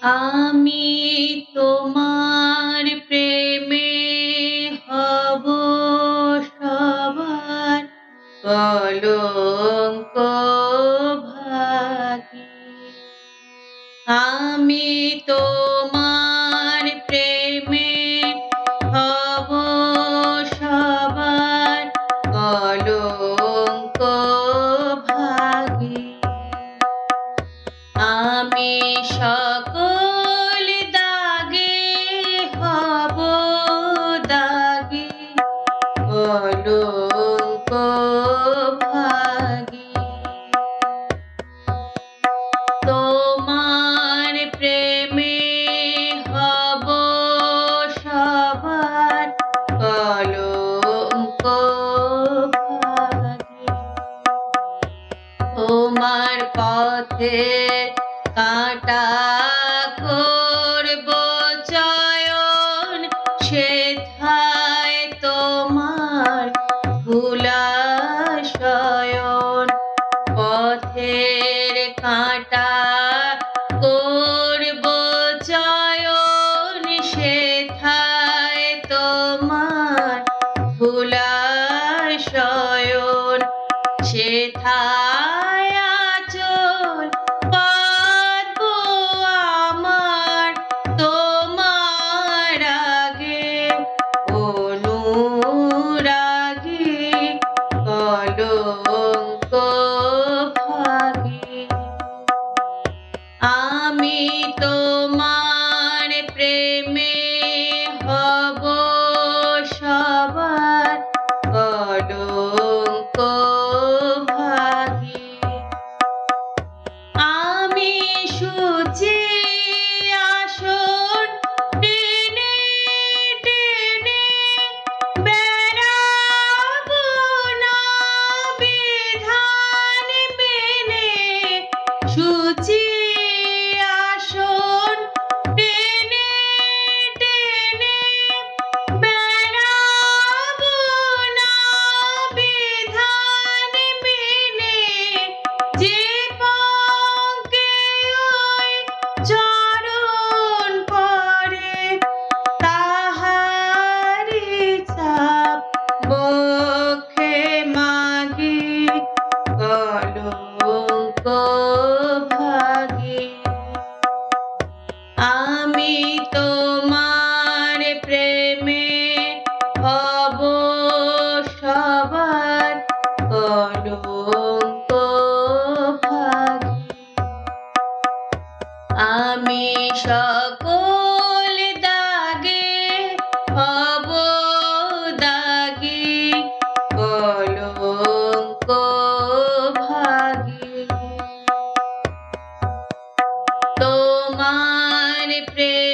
আমি তোমার প্রেমে হব সবার কলঙ্ক ভাগী। আমি তোমার প্রেমে হব সবার কলঙ্ক ভাগী। আমি সকল দাগে হব দাগী, কলঙ্ক ভাগী। তোমার প্রেমে হব সবার কলঙ্ক ভাগী। তোমার পথে কাঁটা করব চয়ন, সেথায় তোমার ভুলা শয়ন। পথের কাঁটা করব চয়ন, সেথায় তোমার ভুলা শয়ন। সেথায় আঁচল পাতবো আমার তোমার আগে, অনুরাগী কলঙ্ক ভাগী। আমি তোমার প্রেমে হব সবার কলঙ্ক ভাগী। আমি সূচি আসন টেনে টেনে বেড়াবো না বিধান মেনে। সূচি আসন টেনে টেনে বেড়াবো না বিধান মেনে। যে পঙ্কে ওই চরণ পড়ে, তাহারি ছাপ বক্ষে মাগি, কলঙ্ক ভাগী। আমি তোমার প্রেমে হব সবার কলঙ্ক ভাগী। আমি সকল দাগে হব দাগী, কলঙ্ক ভাগী। তোমার প্রেমে